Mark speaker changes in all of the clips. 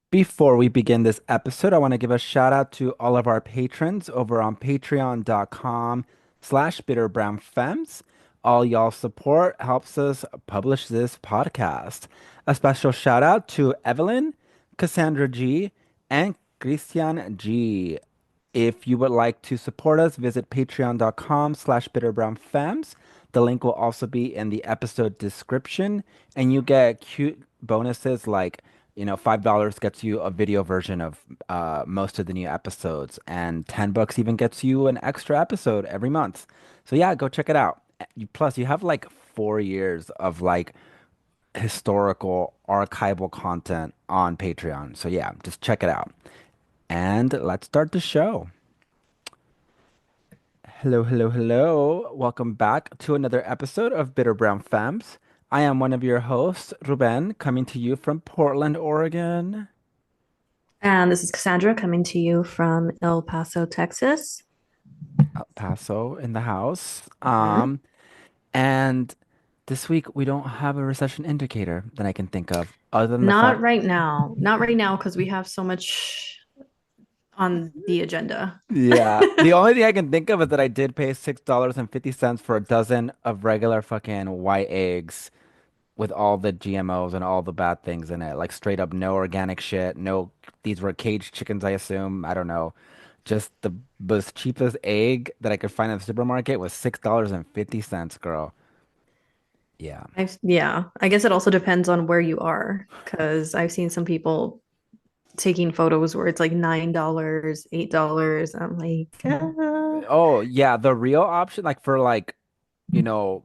Speaker 1: Before we begin this episode, I want to give a shout out to all of our patrons over on patreon.com/bitterbrownfems. All y'all support helps us publish this podcast. A special shout out to Evelyn, Cassandra G, and Christian G. If you would like to support us, visit patreon.com/bitterbrownfems. The link will also be in the episode description, and you get cute bonuses like $5 gets you a video version of most of the new episodes, and $10 even gets you an extra episode every month. So yeah, go check it out. Plus, you have like 4 years of like historical archival content on Patreon. So yeah, just check it out. And let's start the show. Hello, hello, hello. Welcome back to another episode of Bitter Brown Femmes. I am one of your hosts, Ruben, coming to you from Portland, Oregon.
Speaker 2: And this is Cassandra coming to you from El Paso, Texas.
Speaker 1: El Paso in the house.
Speaker 2: Mhm.
Speaker 1: And this week we don't have a recession indicator that I can think of, other than the
Speaker 2: Not
Speaker 1: fact,
Speaker 2: right now. Not right now because we have so much on the agenda.
Speaker 1: yeah, the only thing I can think of is that I did pay $6.50 for a dozen of regular fucking white eggs with all the GMOs and all the bad things in it. Like straight up no organic shit. No, these were caged chickens, I assume. I don't know. Just the most cheapest egg that I could find in the supermarket was $6.50, girl. Yeah.
Speaker 2: Yeah, I guess it also depends on where you are because I've seen some people taking photos where it's like $9, $8. I'm like,
Speaker 1: Oh, yeah, the real option, like for like, you know,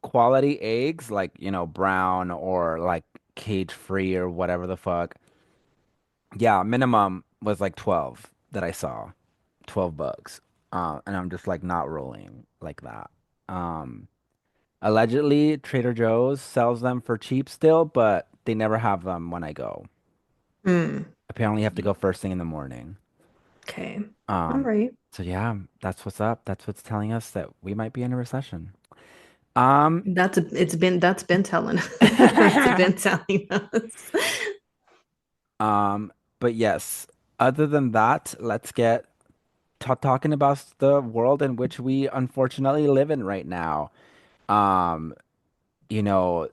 Speaker 1: quality eggs, like, brown or like cage free or whatever the fuck. Yeah, minimum was like 12 that I saw. $12. And I'm just like not rolling like that. Um, Allegedly, Trader Joe's sells them for cheap still, but they never have them when I go.
Speaker 2: hmm,
Speaker 1: Apparently, you have to go first thing in the morning.
Speaker 2: okay. All
Speaker 1: Um,
Speaker 2: right.
Speaker 1: so yeah, that's what's up. That's what's telling us that we might be in a recession. Um,
Speaker 2: That's been telling it's been telling us.
Speaker 1: um, but yes, other than that, let's get talking about the world in which we unfortunately live in right now. Um, you know,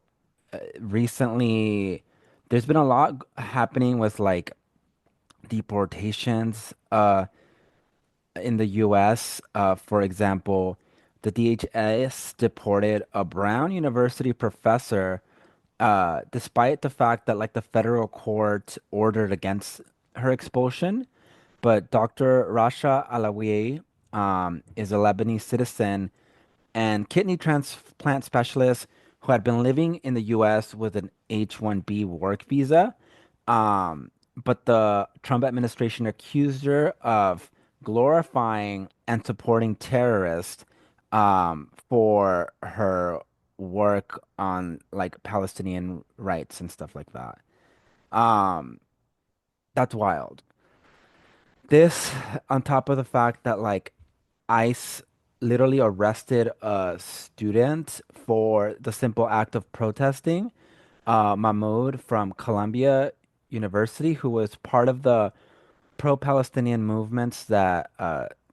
Speaker 1: Recently there's been a lot happening with like deportations in the US. For example, the DHS deported a Brown University professor despite the fact that like the federal court ordered against her expulsion. But Dr. Rasha Alawi is a Lebanese citizen and kidney transplant specialist who had been living in the US with an H-1B work visa. But the Trump administration accused her of glorifying and supporting terrorists for her work on like Palestinian rights and stuff like that. Um, that's wild. This on top of the fact that like ICE literally arrested a student for the simple act of protesting, Mahmoud from Columbia University, who was part of the pro-Palestinian movements that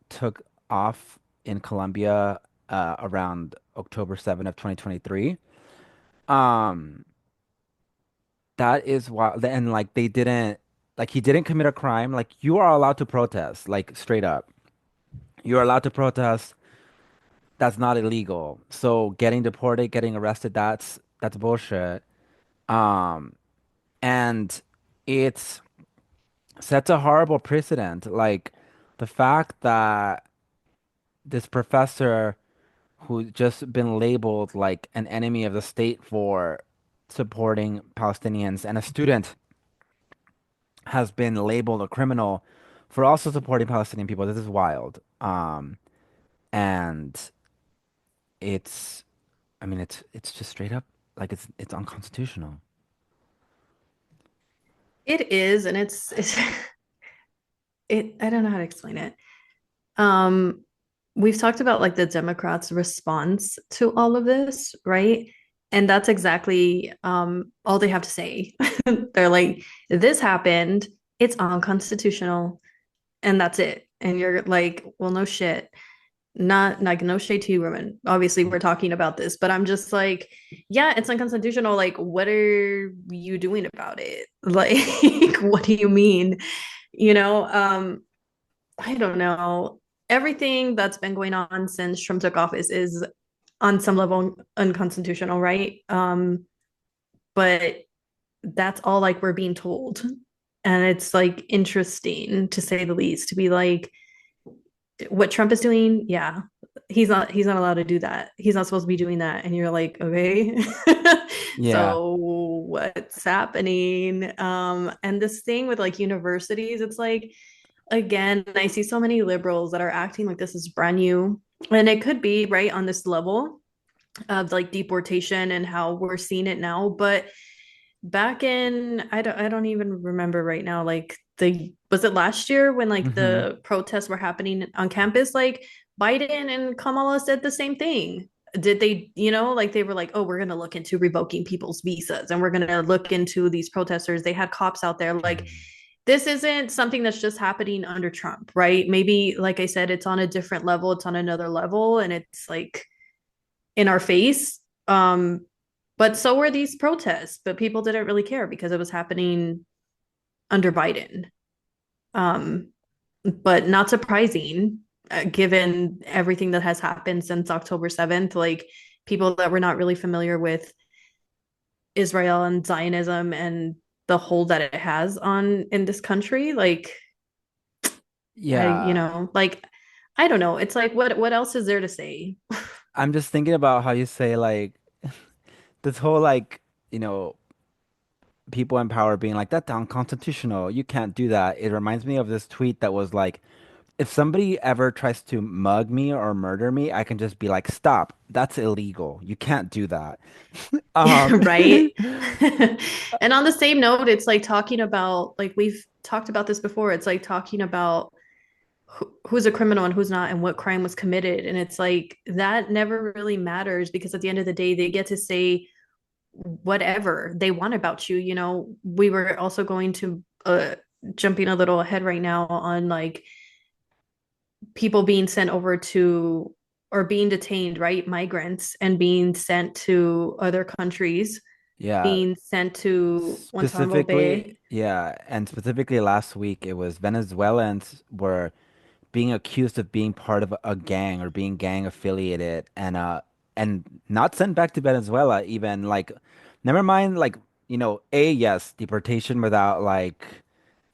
Speaker 1: took off in Colombia around October 7th of 2023. Um, that is why, and like they didn't, like he didn't commit a crime. Like you are allowed to protest, like straight up. You're allowed to protest. That's not illegal. So getting deported, getting arrested, that's bullshit. Um, and it's sets a horrible precedent. Like the fact that this professor who's just been labeled like an enemy of the state for supporting Palestinians and a student has been labeled a criminal for also supporting Palestinian people. This is wild. And it's, I mean, it's just straight up like it's unconstitutional.
Speaker 2: It is, and it's I don't know how to explain it. Um, we've talked about like the Democrats' response to all of this, right? And that's exactly all they have to say. They're like, this happened, it's unconstitutional, and that's it. And you're like, well, no shit. Not like no shade to you, women. Obviously, we're talking about this, but I'm just like, yeah, it's unconstitutional. Like, what are you doing about it? Like, what do you mean? You know, I don't know. Everything that's been going on since Trump took office is on some level unconstitutional, right? But that's all like we're being told. And it's like interesting to say the least to be like, what Trump is doing, yeah, he's not allowed to do that. He's not supposed to be doing that. And you're like, okay.
Speaker 1: Yeah.
Speaker 2: So what's happening? And this thing with like universities, it's like again, I see so many liberals that are acting like this is brand new. And it could be right on this level of like deportation and how we're seeing it now. But back in I don't even remember right now, like the was it last year when like
Speaker 1: Hmm.
Speaker 2: the protests were happening on campus, like Biden and Kamala said the same thing. Did they, like they were like, oh, we're going to look into revoking people's visas and we're going to look into these protesters. They had cops out there. Like, this isn't something that's just happening under Trump, right? Maybe, like I said, it's on a different level, it's on another level, and it's like in our face. But so were these protests, but people didn't really care because it was happening under Biden. Um, but not surprising, given everything that has happened since October 7th. Like people that were not really familiar with Israel and Zionism and the hold that it has on in this country, like
Speaker 1: Yeah.
Speaker 2: like I don't know. It's like what else is there to say?
Speaker 1: I'm just thinking about how you say like this whole like, you know, people in power being like, that's unconstitutional. You can't do that. It reminds me of this tweet that was like, if somebody ever tries to mug me or murder me, I can just be like, stop. That's illegal. You can't do that. Um,
Speaker 2: Right? And on the same note, it's like talking about, like we've talked about this before, it's like talking about who's a criminal and who's not and what crime was committed. And it's like that never really matters because at the end of the day, they get to say whatever they want about you. We were also going to jumping a little ahead right now on like people being sent over to or being detained, right? Migrants and being sent to other countries,
Speaker 1: yeah.
Speaker 2: being sent to Guantanamo
Speaker 1: Specifically,
Speaker 2: Bay.
Speaker 1: yeah, and specifically last week, it was Venezuelans were being accused of being part of a gang or being gang affiliated and not sent back to Venezuela even like never mind like yes, deportation without like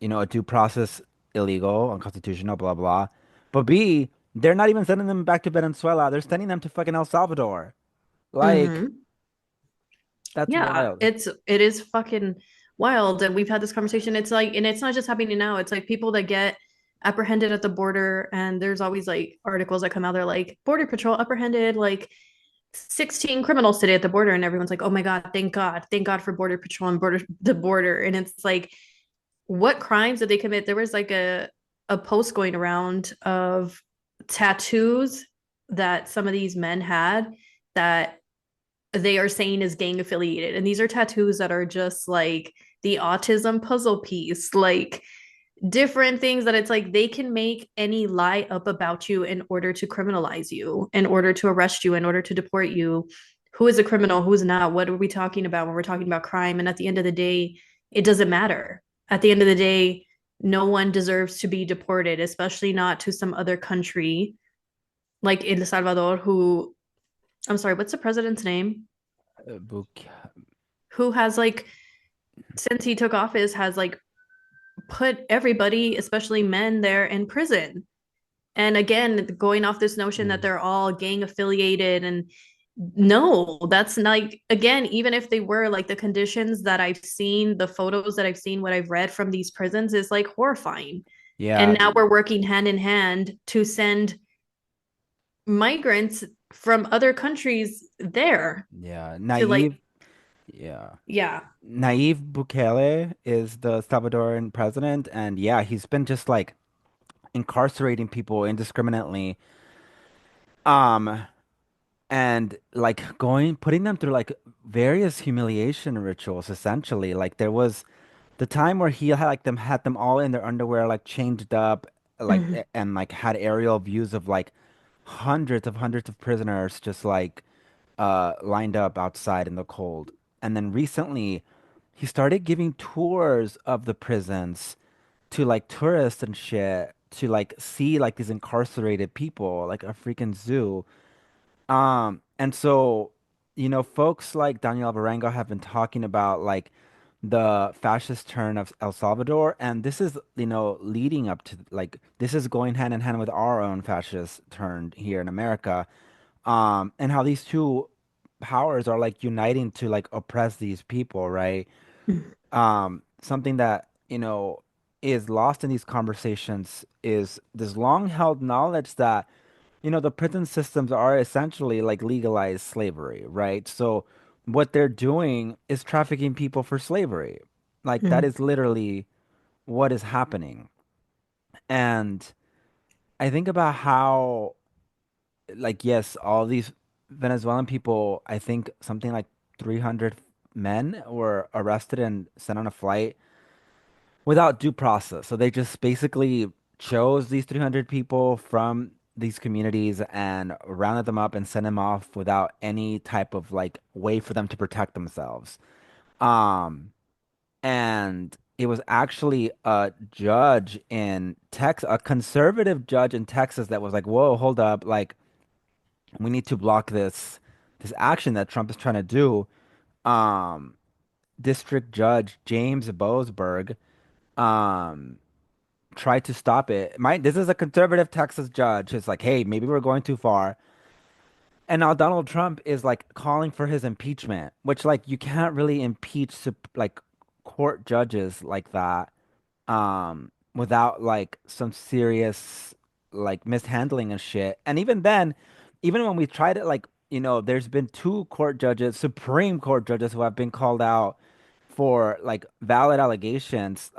Speaker 1: a due process, illegal, unconstitutional, blah blah. But B, they're not even sending them back to Venezuela. They're sending them to fucking El Salvador. Like
Speaker 2: Mm-hmm.
Speaker 1: that's
Speaker 2: Yeah,
Speaker 1: wild.
Speaker 2: it is fucking wild. And we've had this conversation. It's like, and it's not just happening now. It's like people that get apprehended at the border, and there's always like articles that come out. They're like, Border Patrol apprehended like 16 criminals today at the border, and everyone's like, oh my God, thank God for Border Patrol and the border. And it's like, what crimes did they commit? There was like a post going around of tattoos that some of these men had that they are saying is gang affiliated. And these are tattoos that are just like the autism puzzle piece, like different things that it's like they can make any lie up about you in order to criminalize you, in order to arrest you, in order to deport you. Who is a criminal? Who's not? What are we talking about when we're talking about crime? And at the end of the day, it doesn't matter. At the end of the day, no one deserves to be deported, especially not to some other country like El Salvador, who, I'm sorry, what's the president's name?
Speaker 1: Book.
Speaker 2: Who has like since he took office has like put everybody, especially men, there in prison. And again, going off this notion that
Speaker 1: Mm.
Speaker 2: they're all gang affiliated, and no, that's like, again, even if they were, like the conditions that I've seen, the photos that I've seen, what I've read from these prisons is like horrifying. And
Speaker 1: Yeah,
Speaker 2: now we're working hand in hand to send migrants from other countries there
Speaker 1: yeah.
Speaker 2: to like,
Speaker 1: Naive. Yeah.
Speaker 2: yeah.
Speaker 1: Naive Bukele is the Salvadoran president, and yeah, he's been just like incarcerating people indiscriminately. Um, and like putting them through like various humiliation rituals essentially. Like there was the time where he had them all in their underwear, like changed up,
Speaker 2: Mhm.
Speaker 1: and like had aerial views of like hundreds of prisoners just like lined up outside in the cold. And then recently he started giving tours of the prisons to like tourists and shit to like see like these incarcerated people, like a freaking zoo. And so, folks like Daniel Alvarenga have been talking about like the fascist turn of El Salvador, and this is, leading up to like this is going hand in hand with our own fascist turn here in America. And how these two powers are like uniting to like oppress these people, right? Something that, is lost in these conversations is this long held knowledge that the prison systems are essentially like legalized slavery, right? So what they're doing is trafficking people for slavery. Like that
Speaker 2: Mhm.
Speaker 1: is literally what is happening. And I think about how, like, yes, all these Venezuelan people, I think something like 300 men were arrested and sent on a flight without due process. So they just basically chose these 300 people from these communities and rounded them up and sent them off without any type of like way for them to protect themselves. Um, and it was actually a judge in Texas, a conservative judge in Texas that was like, "Whoa, hold up, like we need to block this action that Trump is trying to do." Um, District Judge James Boasberg um tried to stop it. This is a conservative Texas judge. It's like, hey, maybe we're going too far. And now Donald Trump is like calling for his impeachment, which like you can't really impeach like court judges like that without like some serious like mishandling and shit. And even then, even when we tried it, like, there's been two court judges, Supreme Court judges who have been called out for like valid allegations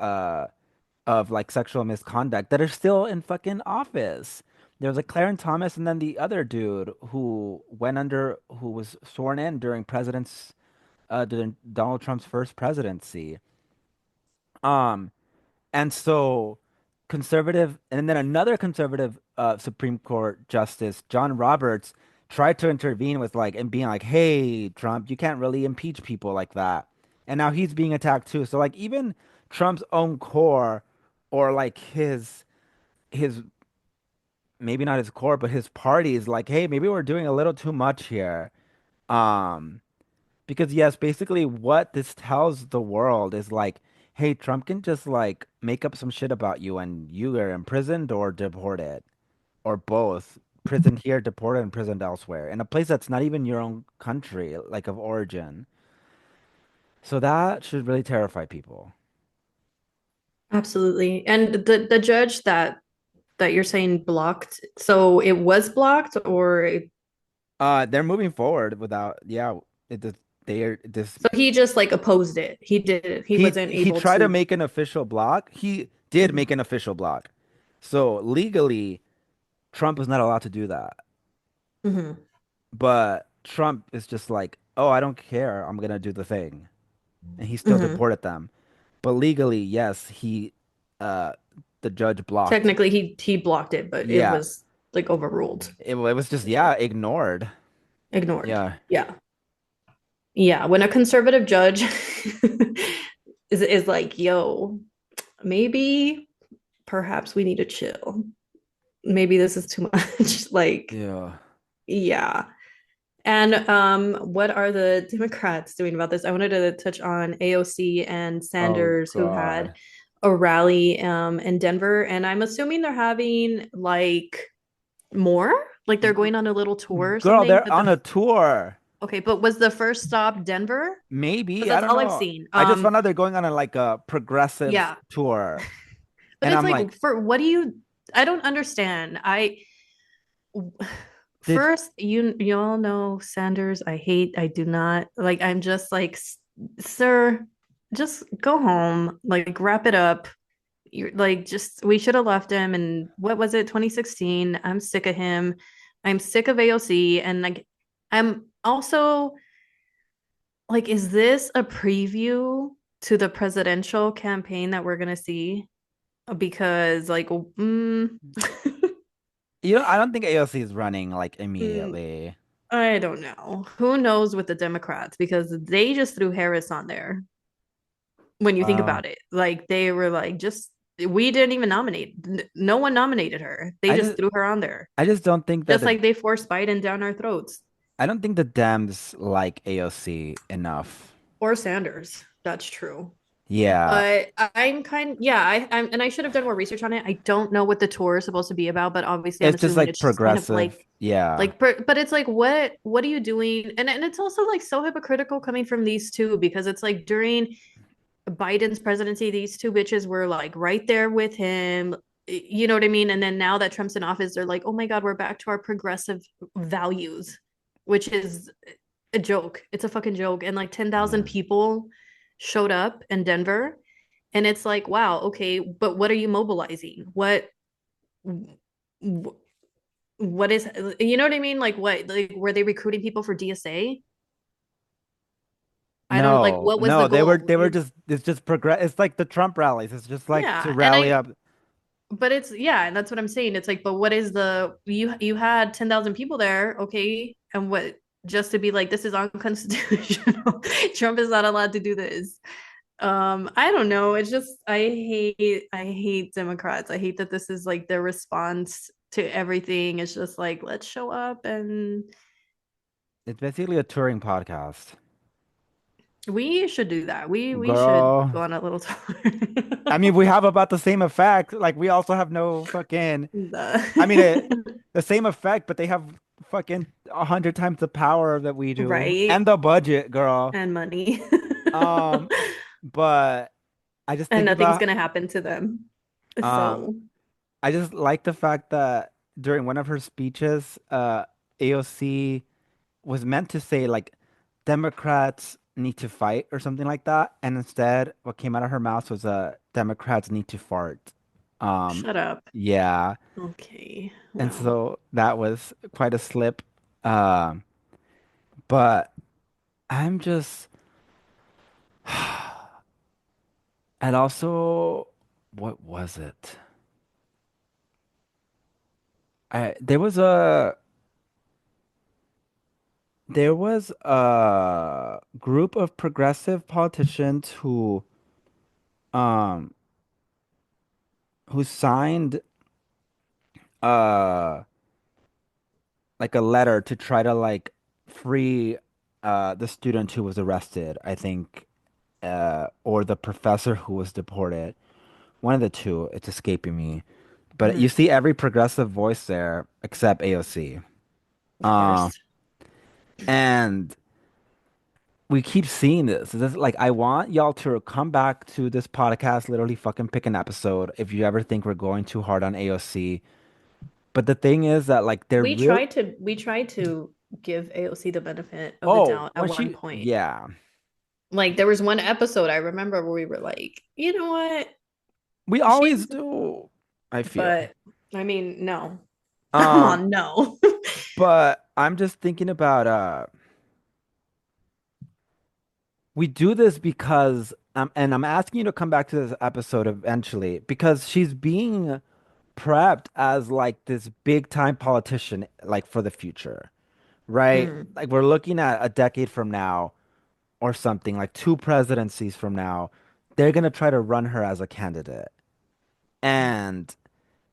Speaker 1: of like sexual misconduct that are still in fucking office. There was like Clarence Thomas and then the other dude who was sworn in during Donald Trump's first presidency. Um, and so conservative, and then another conservative Supreme Court Justice, John Roberts, tried to intervene with like and being like, "Hey, Trump, you can't really impeach people like that." And now he's being attacked too. So like even Trump's own core, or like his maybe not his core, but his party is like, "Hey, maybe we're doing a little too much here." Um, because yes, basically what this tells the world is like, hey, Trump can just like make up some shit about you and you are imprisoned or deported or both. Prisoned here, deported, and imprisoned elsewhere in a place that's not even your own country, like of origin. So that should really terrify people.
Speaker 2: Absolutely. And the judge that you're saying blocked, so it was blocked or
Speaker 1: They're moving forward without, yeah, it just they are this
Speaker 2: so he just like opposed it. He did it. He wasn't
Speaker 1: he
Speaker 2: able
Speaker 1: tried to
Speaker 2: to.
Speaker 1: make an official block. He did
Speaker 2: Mhm.
Speaker 1: make an official block. So legally, Trump is not allowed to do that.
Speaker 2: Mhm.
Speaker 1: But Trump is just like, oh, I don't care. I'm gonna do the thing, and he still
Speaker 2: Mhm.
Speaker 1: deported them. But legally, yes, uh, the judge blocked.
Speaker 2: Technically he blocked it, but it
Speaker 1: Yeah,
Speaker 2: was like overruled,
Speaker 1: it was just yeah ignored.
Speaker 2: ignored.
Speaker 1: Yeah,
Speaker 2: Yeah. Yeah, when a conservative judge is like, "Yo, maybe perhaps we need to chill. Maybe this is too much." Like,
Speaker 1: yeah.
Speaker 2: yeah. And what are the Democrats doing about this? I wanted to touch on AOC and
Speaker 1: Oh
Speaker 2: Sanders, who had
Speaker 1: God,
Speaker 2: a rally in Denver, and I'm assuming they're having like more, like they're going on a little tour or
Speaker 1: girl,
Speaker 2: something.
Speaker 1: they're on a tour.
Speaker 2: Okay, but was the first stop Denver? Because
Speaker 1: Maybe I
Speaker 2: that's
Speaker 1: don't
Speaker 2: all I've
Speaker 1: know.
Speaker 2: seen.
Speaker 1: I just found out they're going on a like a progressive
Speaker 2: Yeah,
Speaker 1: tour,
Speaker 2: but
Speaker 1: and
Speaker 2: it's
Speaker 1: I'm
Speaker 2: like
Speaker 1: like,
Speaker 2: for what do you? I don't understand. I
Speaker 1: did
Speaker 2: first, you all know Sanders. I do not like. I'm just like, Sir, just go home. Like, wrap it up. You're like, just we should have left him. And what was it, 2016? I'm sick of him. I'm sick of AOC. And like, I'm also like, is this a preview to the presidential campaign that we're gonna see? Because like,
Speaker 1: You know, I don't think AOC is running like
Speaker 2: mm,
Speaker 1: immediately.
Speaker 2: I don't know. Who knows with the Democrats because they just threw Harris on there. When you think
Speaker 1: Uh,
Speaker 2: about it, like they were like, just we didn't even nominate. No one nominated her. They
Speaker 1: I
Speaker 2: just
Speaker 1: just
Speaker 2: threw her on there,
Speaker 1: I just don't think that
Speaker 2: just like they forced Biden down our throats
Speaker 1: I don't think the Dems like AOC enough.
Speaker 2: or Sanders. That's true.
Speaker 1: Yeah,
Speaker 2: But I'm yeah, I'm and I should have done more research on it. I don't know what the tour is supposed to be about, but obviously I'm
Speaker 1: it's just
Speaker 2: assuming
Speaker 1: like
Speaker 2: it's just kind of
Speaker 1: progressive. Yeah.
Speaker 2: but it's like what are you doing? And it's also like so hypocritical coming from these two because it's like during Biden's presidency, these two bitches were like right there with him. You know what I mean? And then now that Trump's in office, they're like, oh my God, we're back to our progressive values, which is a joke. It's a fucking joke. And like 10,000
Speaker 1: Yeah.
Speaker 2: people showed up in Denver. And it's like, wow, okay, but what are you mobilizing? What is, you know what I mean? Like, what, like, were they recruiting people for DSA? I don't like,
Speaker 1: No,
Speaker 2: what was the
Speaker 1: no,
Speaker 2: goal?
Speaker 1: they were just it's just progress. It's like the Trump rallies. It's just like to
Speaker 2: Yeah. And
Speaker 1: rally up.
Speaker 2: but it's yeah, and that's what I'm saying. It's like, but what is the you had 10,000 people there, okay? And what just to be like this is unconstitutional. Trump is not allowed to do this. I don't know. It's just I hate Democrats. I hate that this is like their response to everything. It's just like let's show up and
Speaker 1: It's basically a touring podcast.
Speaker 2: we should do that. We should
Speaker 1: Girl,
Speaker 2: go on a little tour.
Speaker 1: I mean, we have about the same effect. Like we also have no fucking. I mean,
Speaker 2: The-
Speaker 1: the same effect, but they have fucking 100 times the power that we do and
Speaker 2: right
Speaker 1: the budget, girl.
Speaker 2: and money.
Speaker 1: Um, but I just
Speaker 2: And
Speaker 1: think
Speaker 2: nothing's
Speaker 1: about
Speaker 2: gonna happen to them.
Speaker 1: um,
Speaker 2: So
Speaker 1: I just like the fact that during one of her speeches, AOC was meant to say like Democrats need to fight or something like that, and instead what came out of her mouth was Democrats need to fart. Um,
Speaker 2: shut up.
Speaker 1: yeah,
Speaker 2: Okay.
Speaker 1: and
Speaker 2: Wow.
Speaker 1: so that was quite a slip. Um, but I'm just, and also, what was it? I there was a group of progressive politicians um who signed uh like a letter to try to like free the student who was arrested, I think, or the professor who was deported. One of the two, it's escaping me. But you
Speaker 2: Mhm.
Speaker 1: see every progressive voice there except AOC.
Speaker 2: Of
Speaker 1: Uh,
Speaker 2: course.
Speaker 1: and we keep seeing this. This. Like, I want y'all to come back to this podcast, literally fucking pick an episode if you ever think we're going too hard on AOC. But the thing is that, like, they're real.
Speaker 2: We tried to give AOC the benefit of the
Speaker 1: Oh,
Speaker 2: doubt at
Speaker 1: when
Speaker 2: one
Speaker 1: she,
Speaker 2: point.
Speaker 1: yeah,
Speaker 2: Like there was one episode I remember where we were like, you know what?
Speaker 1: we always
Speaker 2: She's
Speaker 1: do, I feel.
Speaker 2: but I mean, no. Come
Speaker 1: Um,
Speaker 2: on, no.
Speaker 1: but I'm just thinking about, we do this because, and I'm asking you to come back to this episode eventually because she's being prepped as like this big time politician, like for the future, right?
Speaker 2: Mm.
Speaker 1: Like we're looking at a decade from now or something, like two presidencies from now, they're gonna try to run her as a candidate. And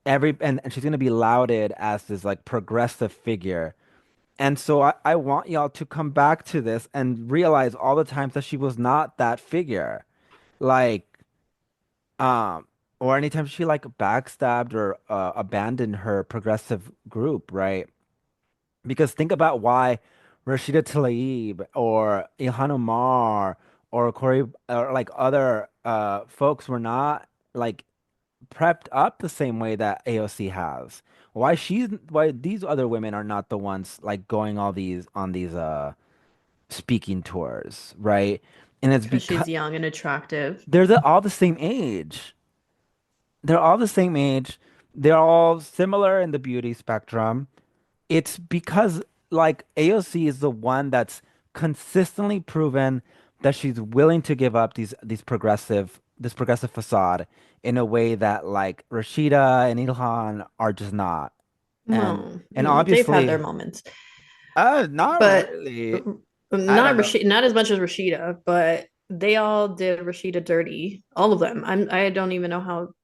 Speaker 1: and she's gonna be lauded as this like progressive figure. And so I want y'all to come back to this and realize all the times that she was not that figure. Like, um, or anytime she like backstabbed or abandoned her progressive group, right? Because think about why Rashida Tlaib or Ilhan Omar or Corey or like other folks were not like prepped up the same way that AOC has. Why these other women are not the ones like going all these on these speaking tours, right? And it's
Speaker 2: Because
Speaker 1: because
Speaker 2: she's young and attractive.
Speaker 1: all the same age. They're all the same age. They're all similar in the beauty spectrum. It's because like AOC is the one that's consistently proven that she's willing to give up this progressive facade in a way that like Rashida and Ilhan are just not. And
Speaker 2: No,
Speaker 1: and
Speaker 2: no, they've had their
Speaker 1: obviously,
Speaker 2: moments,
Speaker 1: not
Speaker 2: but
Speaker 1: really. I
Speaker 2: not
Speaker 1: don't know.
Speaker 2: Rashida, not as much as Rashida, but they all did Rashida dirty. All of them. I don't even know how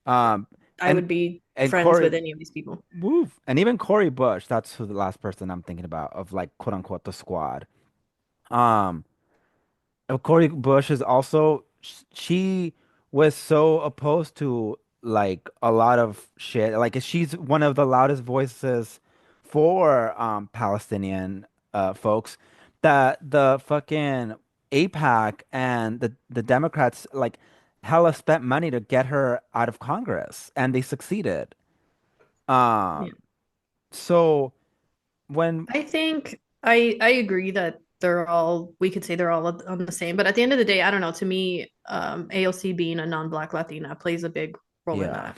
Speaker 1: Um,
Speaker 2: I
Speaker 1: and
Speaker 2: would be
Speaker 1: and
Speaker 2: friends
Speaker 1: Corey,
Speaker 2: with any of these people.
Speaker 1: woof, and even Corey Bush, that's who the last person I'm thinking about of like quote unquote the squad. Um, Cory Bush is also she was so opposed to like a lot of shit. Like she's one of the loudest voices for Palestinian folks that the fucking AIPAC and the Democrats like hella spent money to get her out of Congress and they succeeded.
Speaker 2: Yeah.
Speaker 1: Um so when
Speaker 2: I think I agree that they're all we could say they're all on the same, but at the end of the day, I don't know. To me, AOC being a non-black Latina plays a big role in
Speaker 1: yeah.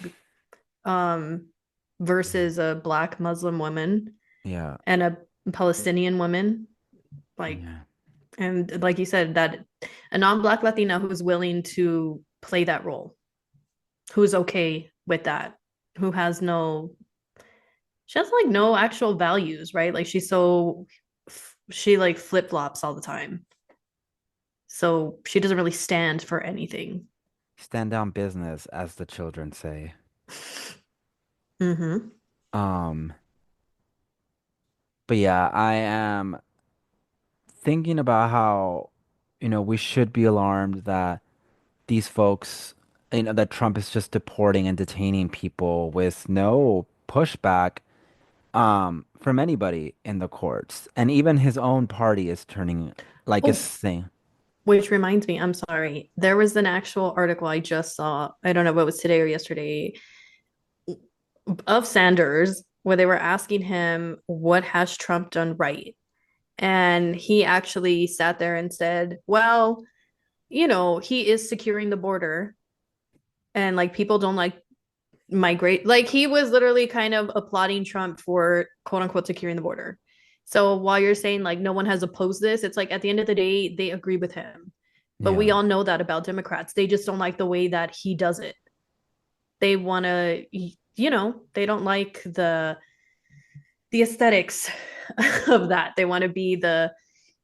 Speaker 2: that. Um, versus a black Muslim woman
Speaker 1: Yeah.
Speaker 2: and a Palestinian woman, like
Speaker 1: Yeah.
Speaker 2: and like you said, that a non-black Latina who's willing to play that role, who's okay with that, who has no she has like no actual values, right? Like she like flip-flops all the time. So she doesn't really stand for anything.
Speaker 1: Stand down business, as the children say.
Speaker 2: Mm-hmm.
Speaker 1: Um, but yeah, I am thinking about how, we should be alarmed that these folks, that Trump is just deporting and detaining people with no pushback, from anybody in the courts. And even his own party is turning, like, is
Speaker 2: Oh,
Speaker 1: saying,
Speaker 2: which reminds me, I'm sorry. There was an actual article I just saw. I don't know if it was today or yesterday of Sanders where they were asking him what has Trump done right? And he actually sat there and said, well, he is securing the border and like people don't like migrate. Like he was literally kind of applauding Trump for quote unquote securing the border. So while you're saying like no one has opposed this, it's like at the end of the day, they agree with him. But we
Speaker 1: yeah.
Speaker 2: all know that about Democrats. They just don't like the way that he does it. They want to, they don't like the aesthetics of that. They want to be the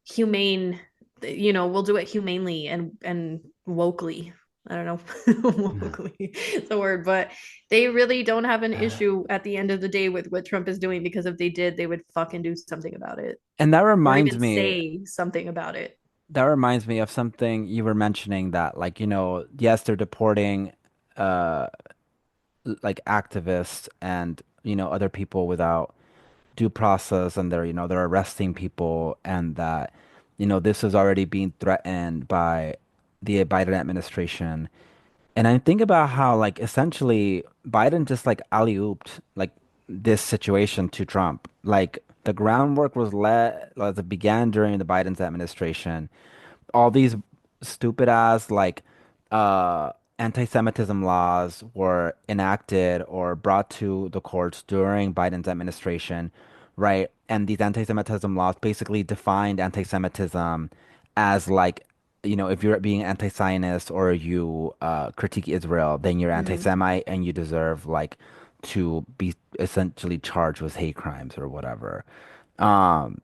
Speaker 2: humane, we'll do it humanely and wokely. I don't know wokely is the word, but they really don't have an issue at the end of the day with what Trump is doing because if they did, they would fucking do something about it
Speaker 1: And that
Speaker 2: or
Speaker 1: reminds
Speaker 2: even
Speaker 1: me,
Speaker 2: say something about it.
Speaker 1: of something you were mentioning that, like, yes, they're deporting, uh, like activists and other people without due process, and they're arresting people, and that this is already being threatened by the Biden administration. And I think about how like essentially Biden just like alley-ooped like this situation to Trump. Like the groundwork was let as it began during the Biden's administration, all these stupid ass like uh anti-Semitism laws were enacted or brought to the courts during Biden's administration, right? And these anti-Semitism laws basically defined anti-Semitism as like, if you're being anti-Zionist or you critique Israel, then you're
Speaker 2: Mm-hmm.
Speaker 1: anti-Semite and you deserve like to be essentially charged with hate crimes or whatever. Um,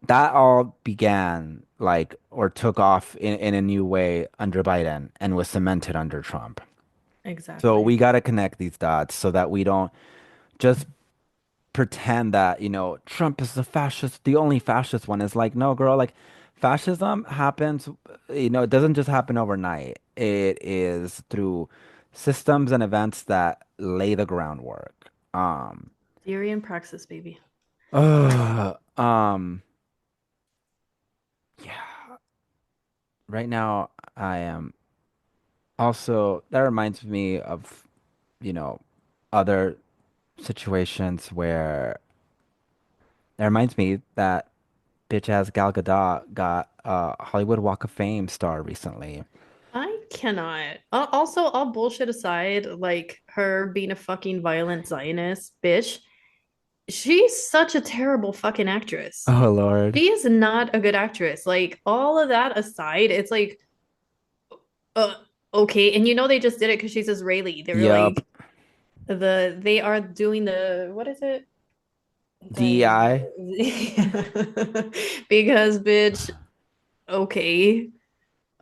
Speaker 1: that all began like or took off in a new way under Biden and was cemented under Trump. So
Speaker 2: Exactly.
Speaker 1: we got to connect these dots so that we don't just pretend that, Trump is the fascist, the only fascist one. Is like, no, girl, like fascism happens, it doesn't just happen overnight. It is through systems and events that lay the groundwork.
Speaker 2: Theory and praxis, baby.
Speaker 1: Uh, um, yeah, right now I am. Also, that reminds me of, you know, other situations where it reminds me that bitch ass Gal Gadot got a Hollywood Walk of Fame star recently.
Speaker 2: I cannot. Also, all bullshit aside, like her being a fucking violent Zionist bitch, she's such a terrible fucking actress.
Speaker 1: Oh Lord.
Speaker 2: She is not a good actress. Like all of that aside, it's like, uh, okay. And you know they just did it because she's Israeli. They were
Speaker 1: Yup.
Speaker 2: like they are doing the what is it?
Speaker 1: DEI.
Speaker 2: Because bitch, okay.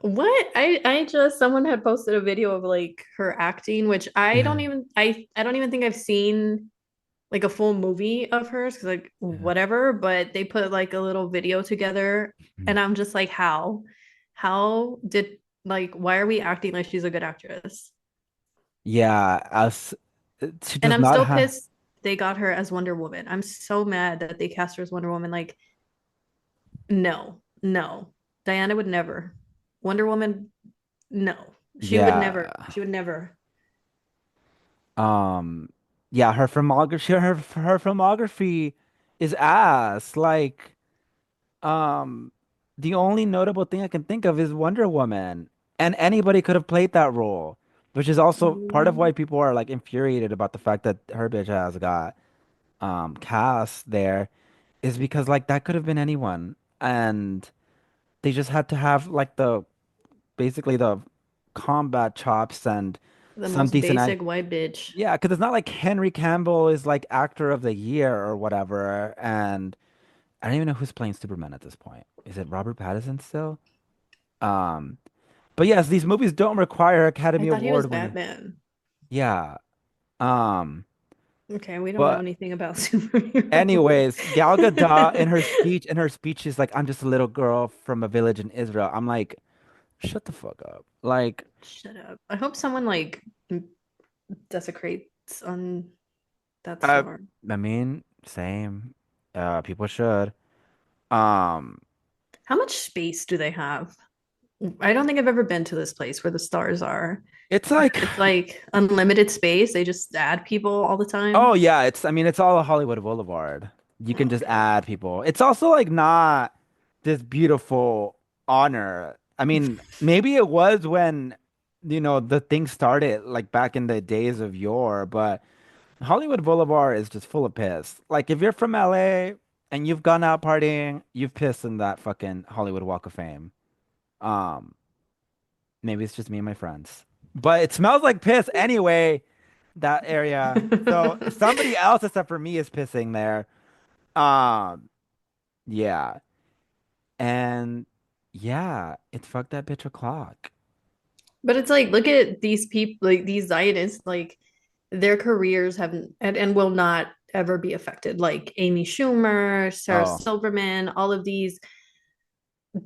Speaker 2: What? I just someone had posted a video of like her acting, which I don't even think I've seen like a full movie of hers because like whatever, but they put like a little video together and I'm just like, how? How did like why are we acting like she's a good actress?
Speaker 1: Yeah, us. She
Speaker 2: And
Speaker 1: does
Speaker 2: I'm
Speaker 1: not
Speaker 2: still
Speaker 1: have.
Speaker 2: pissed they got her as Wonder Woman. I'm so mad that they cast her as Wonder Woman. Like, no, no. Diana would never. Wonder Woman, no. She would never.
Speaker 1: Yeah.
Speaker 2: She would never.
Speaker 1: Um. Yeah, her filmography is ass. Like, um, the only notable thing I can think of is Wonder Woman, and anybody could have played that role, which is also part of why
Speaker 2: Mhm.
Speaker 1: people are like infuriated about the fact that her bitch has got cast there, is because like that could have been anyone, and they just had to have like the basically the combat chops and
Speaker 2: The
Speaker 1: some
Speaker 2: most
Speaker 1: decent act.
Speaker 2: basic white bitch.
Speaker 1: Yeah, because it's not like Henry Cavill is like actor of the year or whatever, and I don't even know who's playing Superman at this point. Is it Robert Pattinson still? Um, but yes, these movies don't require
Speaker 2: I
Speaker 1: Academy
Speaker 2: thought he was
Speaker 1: Award winning.
Speaker 2: Batman.
Speaker 1: Yeah. Um,
Speaker 2: Okay, we don't know
Speaker 1: but
Speaker 2: anything about superheroes.
Speaker 1: anyways, Gal Gadot in her speech is like, "I'm just a little girl from a village in Israel." I'm like, shut the fuck up. Like,
Speaker 2: Shut up. I hope someone like desecrates on that
Speaker 1: I,
Speaker 2: star.
Speaker 1: I mean, same. People should. Um,
Speaker 2: How much space do they have? I don't think I've ever been to this place where the stars are.
Speaker 1: it's
Speaker 2: I
Speaker 1: like,
Speaker 2: heard it's like unlimited space. They just add people all the
Speaker 1: oh
Speaker 2: time.
Speaker 1: yeah, I mean, it's all a Hollywood Boulevard. You can just
Speaker 2: Okay.
Speaker 1: add people. It's also like not this beautiful honor. I mean, maybe it was when, the thing started like back in the days of yore, but Hollywood Boulevard is just full of piss. Like if you're from LA and you've gone out partying, you've pissed in that fucking Hollywood Walk of Fame. Um, Maybe it's just me and my friends. But it smells like piss anyway, that area. So somebody else except for me is pissing there. Um, yeah. And yeah, it fucked that bitch o'clock.
Speaker 2: But it's like, look at these people, like these Zionists, like their careers haven't and will not ever be affected. Like Amy Schumer, Sarah
Speaker 1: Oh.
Speaker 2: Silverman, all of these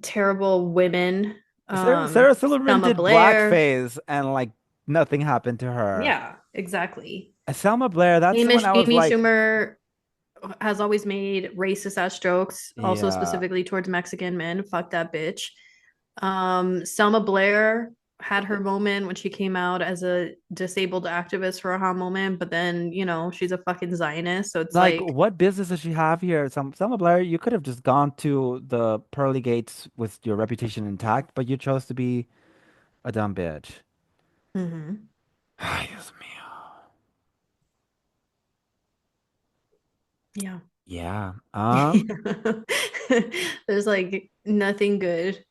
Speaker 2: terrible women.
Speaker 1: Sarah Silverman
Speaker 2: Selma
Speaker 1: did
Speaker 2: Blair.
Speaker 1: blackface and like nothing happened to her.
Speaker 2: Yeah, exactly.
Speaker 1: Selma Blair, that's the one I was
Speaker 2: Amy
Speaker 1: like,
Speaker 2: Schumer has always made racist ass jokes, also
Speaker 1: yeah.
Speaker 2: specifically towards Mexican men. Fuck that bitch. Selma Blair had her moment when she came out as a disabled activist for a hot moment, but then, she's a fucking Zionist. So it's
Speaker 1: Like,
Speaker 2: like,
Speaker 1: what business does she have here? Selma Blair, you could have just gone to the pearly gates with your reputation intact, but you chose to be a dumb bitch.
Speaker 2: mhm.
Speaker 1: Ay, Dios mío.
Speaker 2: Yeah.
Speaker 1: Yeah.
Speaker 2: There's like nothing good.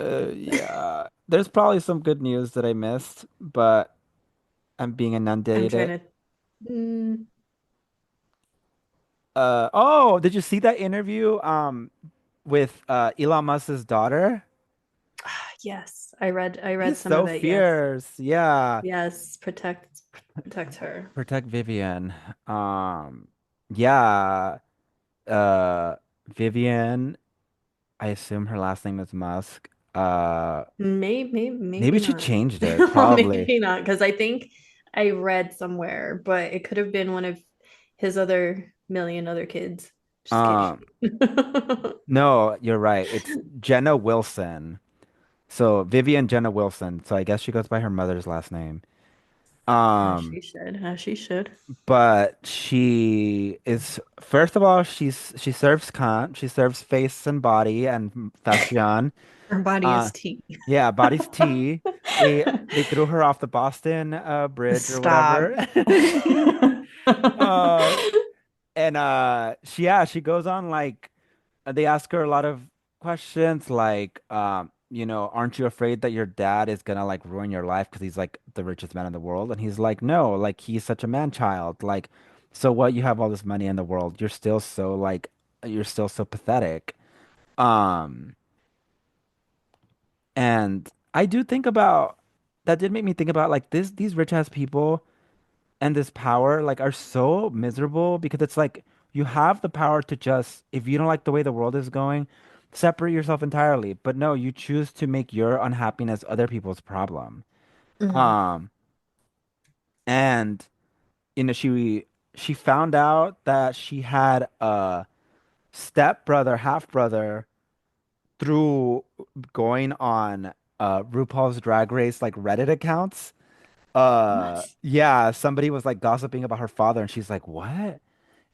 Speaker 1: Yeah. There's probably some good news that I missed, but I'm being
Speaker 2: I'm
Speaker 1: inundated.
Speaker 2: trying to. Mm,
Speaker 1: Oh, did you see that interview with Elon Musk's daughter?
Speaker 2: yes, I read
Speaker 1: He's
Speaker 2: some of
Speaker 1: so
Speaker 2: it. Yes.
Speaker 1: fierce. Yeah.
Speaker 2: Yes, protect her.
Speaker 1: Protect Vivian. Um, yeah. Uh, Vivian, I assume her last name is Musk.
Speaker 2: Maybe
Speaker 1: Maybe she
Speaker 2: not.
Speaker 1: changed it, probably.
Speaker 2: Maybe not, because I think I read somewhere, but it could have been one of his other million other kids. Just kidding.
Speaker 1: Um, no, you're right. It's Jenna Wilson. So Vivian Jenna Wilson. So I guess she goes by her mother's last name.
Speaker 2: As
Speaker 1: Um,
Speaker 2: she should. As she should.
Speaker 1: but she is first of all, she serves cunt. She serves face and body and fashion.
Speaker 2: Her body
Speaker 1: Uh,
Speaker 2: is tea.
Speaker 1: yeah, body's tea. They threw her off the Boston Bridge or
Speaker 2: Stop.
Speaker 1: whatever. Uh, And she goes on like they ask her a lot of questions like aren't you afraid that your dad is gonna like ruin your life because he's like the richest man in the world? And he's like, no, like he's such a man child. Like, so what, you have all this money in the world, you're still so pathetic. Um and I do think about that did make me think about like these rich ass people and this power like are so miserable because it's like you have the power to just, if you don't like the way the world is going, separate yourself entirely. But no, you choose to make your unhappiness other people's problem.
Speaker 2: Mhm.
Speaker 1: Um, and she found out that she had a stepbrother, half brother, through going on RuPaul's Drag Race like Reddit accounts.
Speaker 2: What?
Speaker 1: Yeah, somebody was like gossiping about her father, and she's like, "What?"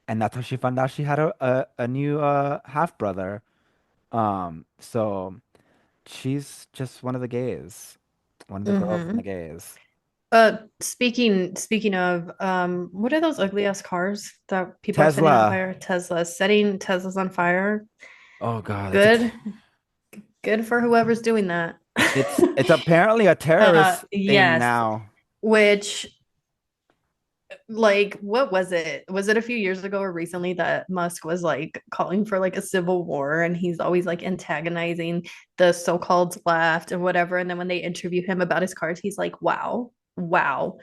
Speaker 1: And that's how she found out she had a new half brother. So she's just one of the gays, one of the girls in the
Speaker 2: Hmm.
Speaker 1: gays.
Speaker 2: Speaking of, what are those ugly ass cars that people are setting on
Speaker 1: Tesla.
Speaker 2: fire? Tesla, setting Teslas on fire.
Speaker 1: Oh God,
Speaker 2: Good, good for whoever's doing that.
Speaker 1: it's apparently a terrorist thing
Speaker 2: Yes,
Speaker 1: now.
Speaker 2: which like what was it? Was it a few years ago or recently that Musk was like calling for like a civil war and he's always like antagonizing the so-called left and whatever. And then when they interview him about his cars, he's like, wow, wow.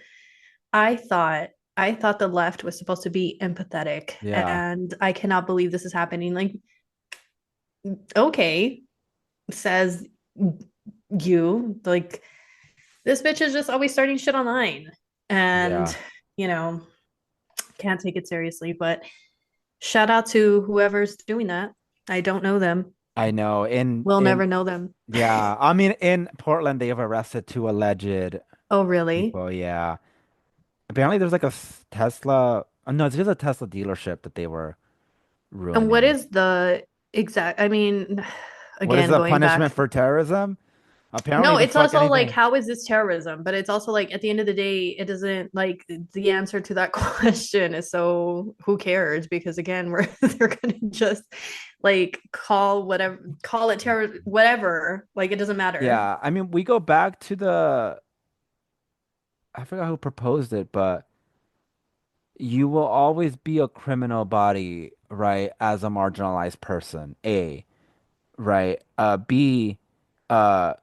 Speaker 2: I thought I thought the left was supposed to be empathetic
Speaker 1: Yeah,
Speaker 2: and I cannot believe this is happening. Like, okay, says you, like this bitch is just always starting shit online.
Speaker 1: yeah,
Speaker 2: And, you know, can't take it seriously, but shout out to whoever's doing that. I don't know them.
Speaker 1: I know.
Speaker 2: We'll never know them.
Speaker 1: Yeah, I mean, in Portland, they have arrested two alleged
Speaker 2: Oh, really?
Speaker 1: people. Yeah, apparently there's like a Tesla. No, it's just a Tesla dealership that they were
Speaker 2: And what
Speaker 1: ruining.
Speaker 2: is the exact, I mean,
Speaker 1: What is
Speaker 2: again,
Speaker 1: the
Speaker 2: going
Speaker 1: punishment
Speaker 2: back.
Speaker 1: for terrorism? Apparently,
Speaker 2: No,
Speaker 1: the
Speaker 2: it's
Speaker 1: fuck
Speaker 2: also like,
Speaker 1: anything.
Speaker 2: how is this terrorism? But it's also like, at the end of the day, it doesn't like the answer to that question is so who cares? Because again, we're they're gonna just like call whatever, call it terror, whatever. Like it doesn't matter.
Speaker 1: Yeah, I mean, we go back to I forgot who proposed it, but you will always be a criminal body, right, as a marginalized person. A, right? B, uh,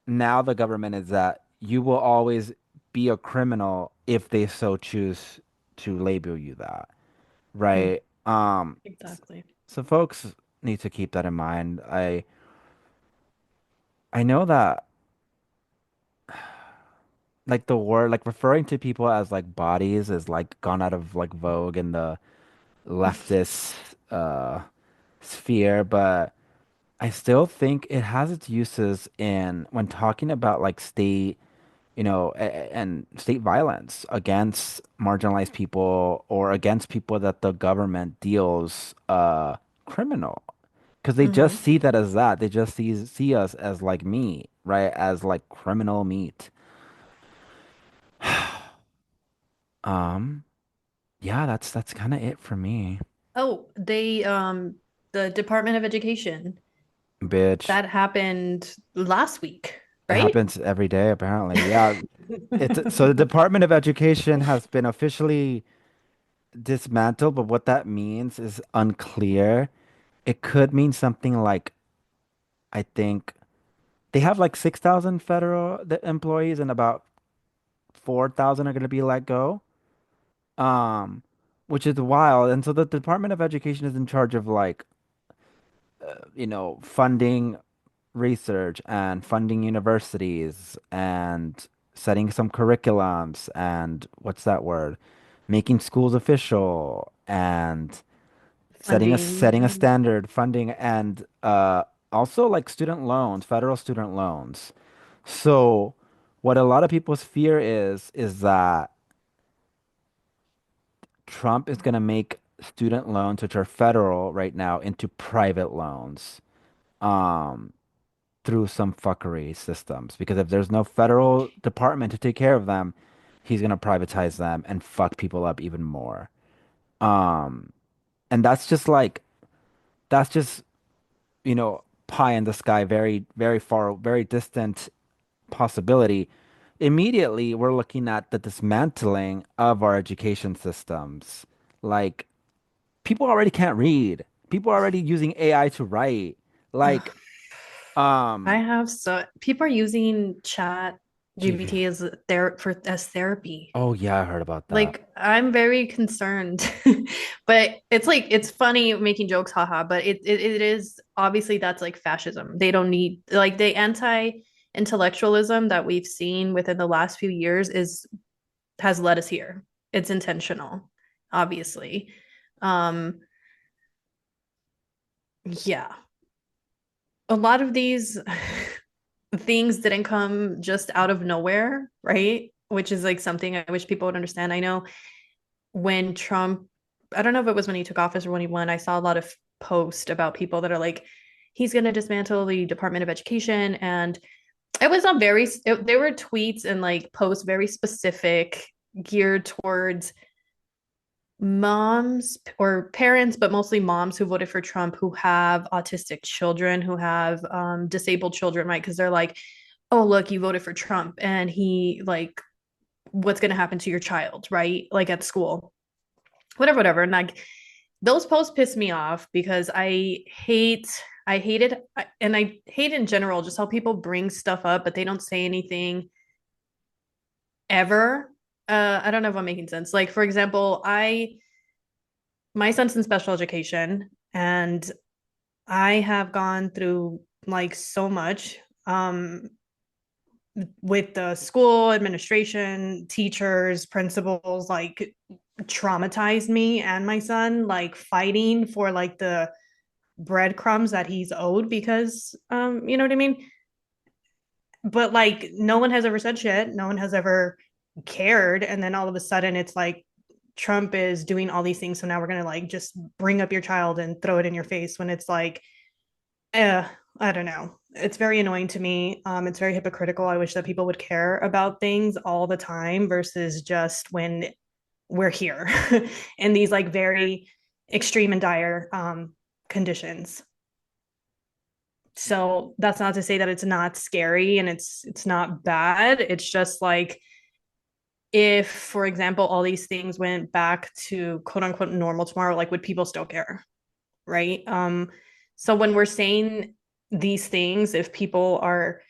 Speaker 1: now the government is that you will always be a criminal if they so choose to label you that,
Speaker 2: Hmm,
Speaker 1: right?
Speaker 2: exactly.
Speaker 1: So folks need to keep that in mind. I know that like the word like referring to people as like bodies is like gone out of like vogue in the leftist sphere, but I still think it has its uses in when talking about like state, and state violence against marginalized people or against people that the government deals criminal. Because they just
Speaker 2: Hmm.
Speaker 1: see that as that. They just see us as like meat, right? As like criminal meat. Um, yeah, that's kind of it for me,
Speaker 2: Oh, the Department of Education,
Speaker 1: bitch.
Speaker 2: that happened last week,
Speaker 1: It
Speaker 2: right?
Speaker 1: happens every day, apparently. Yeah, it's so the Department of Education has been officially dismantled, but what that means is unclear. It could mean something like I think they have like 6,000 federal employees and about 4,000 are going to be let go. Um, which is wild. And so the Department of Education is in charge of like, funding research and funding universities and setting some curriculums and what's that word? Making schools official and setting a
Speaker 2: Funding.
Speaker 1: standard, funding and also like student loans, federal student loans. So what a lot of people's fear is that Trump is going to make student loans, which are federal right now, into private loans. Um, through some fuckery systems because if there's no federal department to take care of them, he's gonna privatize them and fuck people up even more. Um, and that's just, pie in the sky, very, very far, very distant possibility. Immediately, we're looking at the dismantling of our education systems. Like, people already can't read. People are already using AI to write. Like,
Speaker 2: I
Speaker 1: um,
Speaker 2: have so people are using chat
Speaker 1: GP.
Speaker 2: GPT as therapy.
Speaker 1: Oh yeah, I heard about that.
Speaker 2: Like I'm very concerned. But it's like it's funny making jokes, haha, but it is obviously that's like fascism. They don't need like the anti-intellectualism that we've seen within the last few years is has led us here. It's intentional, obviously. Um, yeah. A lot of these things didn't come just out of nowhere, right? Which is like something I wish people would understand. I know when Trump, I don't know if it was when he took office or when he won, I saw a lot of posts about people that are like, he's going to dismantle the Department of Education. And it was not there were tweets and like posts very specific, geared towards moms or parents, but mostly moms who voted for Trump who have autistic children, who have disabled children, right? Because they're like, oh, look, you voted for Trump and he, like, what's going to happen to your child, right? Like at school, whatever, whatever. And like, those posts piss me off because I hate it. And I hate in general just how people bring stuff up, but they don't say anything ever. I don't know if I'm making sense. Like, for example, my son's in special education and I have gone through like so much with the school administration, teachers, principals, like traumatized me and my son, like fighting for like the breadcrumbs that he's owed because you know what I mean? But like no one has ever said shit, no one has ever cared, and then all of a sudden it's like Trump is doing all these things, so now we're gonna like just bring up your child and throw it in your face when it's like, eh, I don't know. It's very annoying to me. It's very hypocritical. I wish that people would care about things all the time versus just when we're here in these like very extreme and dire conditions. So that's not to say that it's not scary and it's not bad. It's just like if, for example, all these things went back to quote unquote normal tomorrow, like would people still care? Right. So when we're saying these things, if people are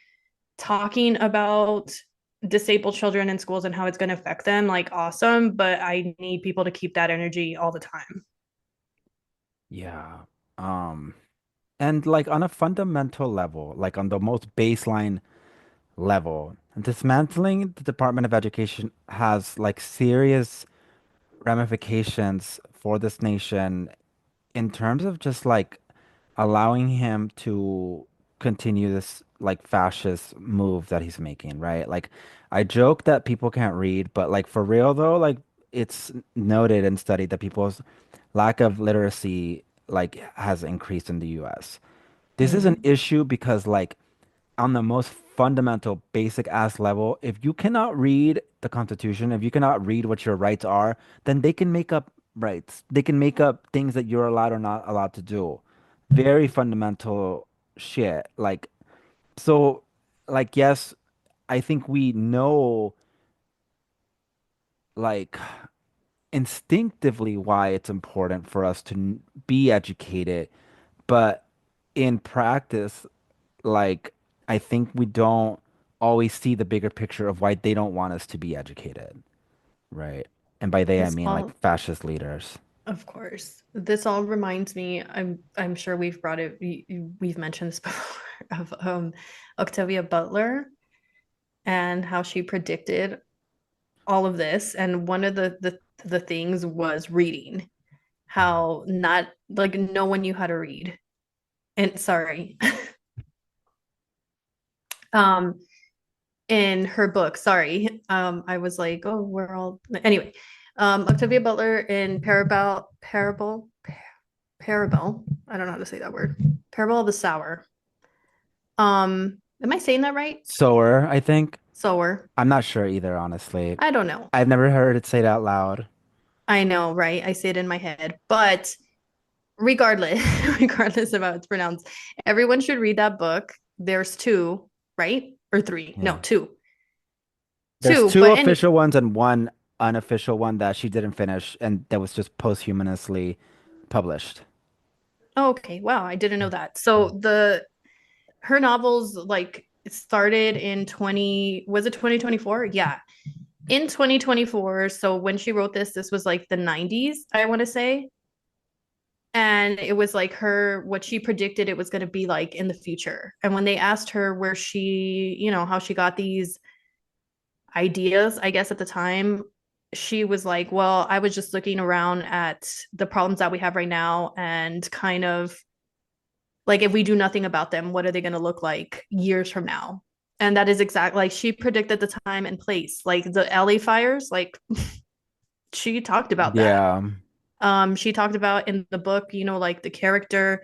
Speaker 2: talking about disabled children in schools and how it's going to affect them, like awesome, but I need people to keep that energy all the time.
Speaker 1: Yeah. Um, and like on a fundamental level, like on the most baseline level, dismantling the Department of Education has like serious ramifications for this nation in terms of just like allowing him to continue this like fascist move that he's making, right? Like I joke that people can't read, but like for real though, like it's noted and studied that people's lack of literacy like has increased in the US. This is an
Speaker 2: Mm-hmm.
Speaker 1: issue because like on the most fundamental, basic ass level, if you cannot read the Constitution, if you cannot read what your rights are, then they can make up rights. They can make up things that you're allowed or not allowed to do. Very fundamental shit. So, yes, I think we know, like, instinctively why it's important for us to be educated, but in practice, like I think we don't always see the bigger picture of why they don't want us to be educated, right? And by they I
Speaker 2: This
Speaker 1: mean like
Speaker 2: all,
Speaker 1: fascist leaders.
Speaker 2: of course, this all reminds me. I'm sure we've brought it. We've mentioned this before of Octavia Butler and how she predicted all of this. And one of the things was reading. How not like no one knew how to read. And sorry, um, in her book. Sorry, I was like, oh, we're all anyway. Octavia Butler in Parable. I don't know how to say that word. Parable of the Sower. Am I saying that right?
Speaker 1: Sower, I think.
Speaker 2: Sower.
Speaker 1: I'm not sure either, honestly.
Speaker 2: I don't know.
Speaker 1: I've never heard it said out loud.
Speaker 2: I know, right? I say it in my head. But regardless, regardless of how it's pronounced, everyone should read that book. There's two, right? Or three. No,
Speaker 1: Yeah.
Speaker 2: two.
Speaker 1: There's
Speaker 2: Two,
Speaker 1: two
Speaker 2: but any
Speaker 1: official ones and one unofficial one that she didn't finish and that was just posthumously published.
Speaker 2: oh, okay. Wow, I didn't know that. So the her novels like it started in 20 was it 2024? Yeah. In 2024. So when she wrote this was like the 90s, I want to say. And it was like her what she predicted it was going to be like in the future. And when they asked her where she, how she got these ideas, I guess at the time, she was like, well, I was just looking around at the problems that we have right now and kind of like if we do nothing about them, what are they going to look like years from now? And that is exactly like she predicted the time and place, like the LA fires, like she talked about that.
Speaker 1: Yeah.
Speaker 2: She talked about in the book, like the character,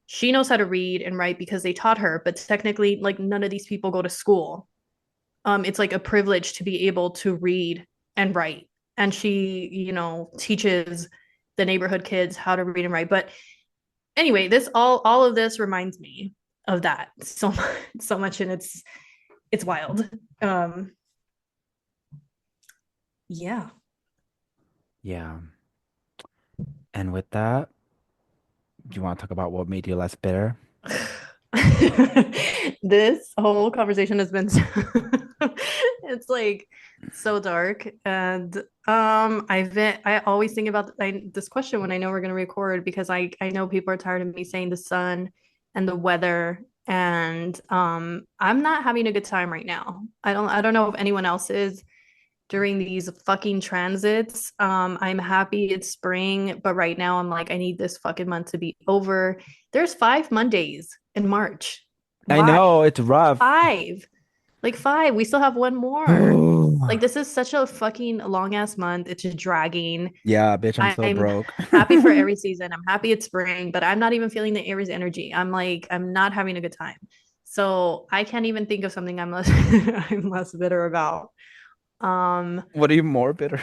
Speaker 2: she knows how to read and write because they taught her, but technically, like none of these people go to school. It's like a privilege to be able to read and write. And she, teaches the neighborhood kids how to read and write. But anyway, this all of this reminds me of that so much, so much, and it's wild. Um, yeah.
Speaker 1: Yeah. And with that, do you want to talk about what made you less bitter?
Speaker 2: This whole conversation has been it's like so dark and I always think about this question when I know we're going to record because I know people are tired of me saying the sun and the weather and I'm not having a good time right now. I don't know if anyone else is during these fucking transits. I'm happy it's spring, but right now I'm like, I need this fucking month to be over. There's 5 Mondays in March.
Speaker 1: I
Speaker 2: Why?
Speaker 1: know it's rough.
Speaker 2: Five. Like five. We still have one more. Like this is such a fucking long ass month. It's just dragging.
Speaker 1: Yeah, bitch, I'm so
Speaker 2: I'm
Speaker 1: broke.
Speaker 2: happy for every season. I'm happy it's spring, but I'm not even feeling the Aries energy. I'm like, I'm not having a good time. So I can't even think of something I'm less I'm less bitter about. Um,
Speaker 1: What are you more bitter?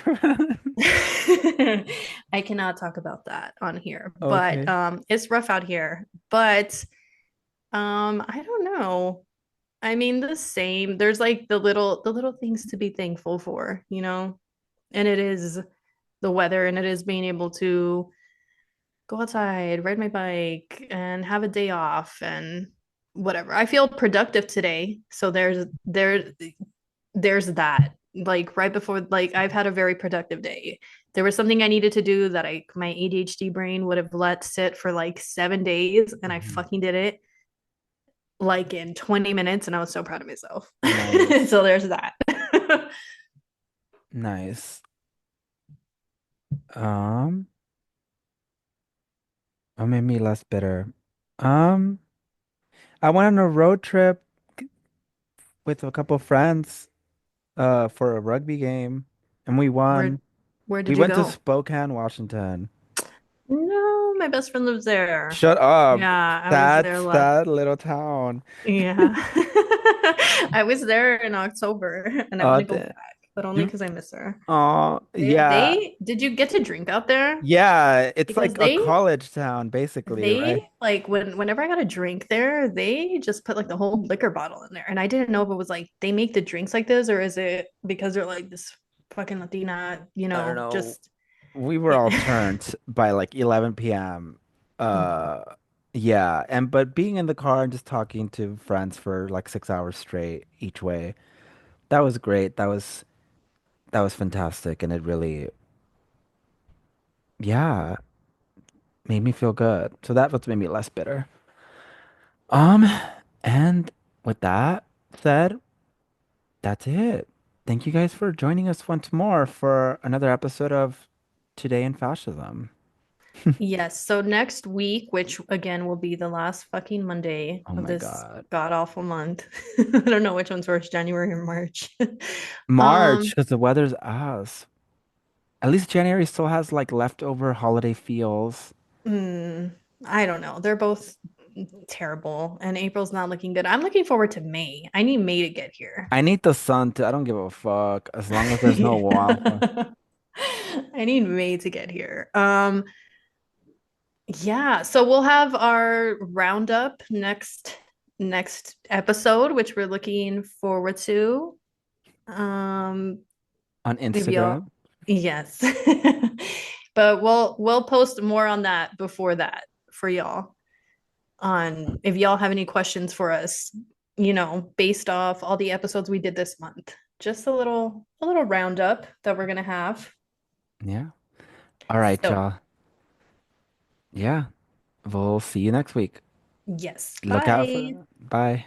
Speaker 2: I cannot talk about that on here, but
Speaker 1: Okay.
Speaker 2: it's rough out here. But I don't know. I mean, the same. There's like the little things to be thankful for, and it is the weather, and it is being able to go outside, ride my bike, and have a day off, and whatever. I feel productive today, so there's that. Like right before, like I've had a very productive day. There was something I needed to do that my ADHD brain would have let sit for like 7 days, and I
Speaker 1: Mhm.
Speaker 2: fucking did it like in 20 minutes, and I was so proud of myself.
Speaker 1: Nice.
Speaker 2: So there's that.
Speaker 1: Nice. Um, what made me less bitter? Um, I went on a road trip with a couple friends for a rugby game and we
Speaker 2: where
Speaker 1: won.
Speaker 2: where
Speaker 1: We
Speaker 2: did you
Speaker 1: went to
Speaker 2: go?
Speaker 1: Spokane, Washington.
Speaker 2: No, my best friend lives there.
Speaker 1: Shut up.
Speaker 2: Yeah, I was
Speaker 1: Sad,
Speaker 2: there last.
Speaker 1: sad little town.
Speaker 2: Yeah. I was there in October and I want to go
Speaker 1: The,
Speaker 2: back, but only
Speaker 1: you,
Speaker 2: because I miss her.
Speaker 1: oh,
Speaker 2: They,
Speaker 1: yeah.
Speaker 2: they did you get to drink out there?
Speaker 1: Yeah, it's
Speaker 2: Because
Speaker 1: like a college town, basically, right?
Speaker 2: they like whenever I got a drink there, they just put like the whole liquor bottle in there. And I didn't know if it was like they make the drinks like this or is it because they're like this fucking Latina,
Speaker 1: I don't know.
Speaker 2: just
Speaker 1: We were all
Speaker 2: yeah.
Speaker 1: turned by like 11 p.m.
Speaker 2: Oh,
Speaker 1: Uh, yeah, and but being in the car and just talking to friends for like 6 hours straight each way, that was great. That was fantastic, and it really, yeah, made me feel good. So that what made me less bitter. Um, and with that said, that's it. Thank you guys for joining us once more for another episode of Today in Fascism.
Speaker 2: yes. So next week, which again will be the last fucking Monday
Speaker 1: Oh
Speaker 2: of
Speaker 1: my
Speaker 2: this
Speaker 1: God.
Speaker 2: god awful month. I don't know which one's worse, January or March.
Speaker 1: March,
Speaker 2: Um,
Speaker 1: because the weather's ass. At least January still has like leftover holiday feels.
Speaker 2: mm, I don't know. They're both terrible, and April's not looking good. I'm looking forward to May. I need May to get here.
Speaker 1: I need the sun to, I don't give a fuck as long as there's no waffle.
Speaker 2: I need May to get here. Yeah, so we'll have our roundup next episode, which we're looking forward to. Um,
Speaker 1: On
Speaker 2: if y'all,
Speaker 1: Instagram.
Speaker 2: yes. But we'll post more on that before that for y'all. On if y'all have any questions for us, based off all the episodes we did this month. Just a little roundup that we're gonna have.
Speaker 1: Yeah. All right,
Speaker 2: So,
Speaker 1: y'all. Yeah. We'll see you next week.
Speaker 2: yes.
Speaker 1: Look out
Speaker 2: Bye.
Speaker 1: for. Bye.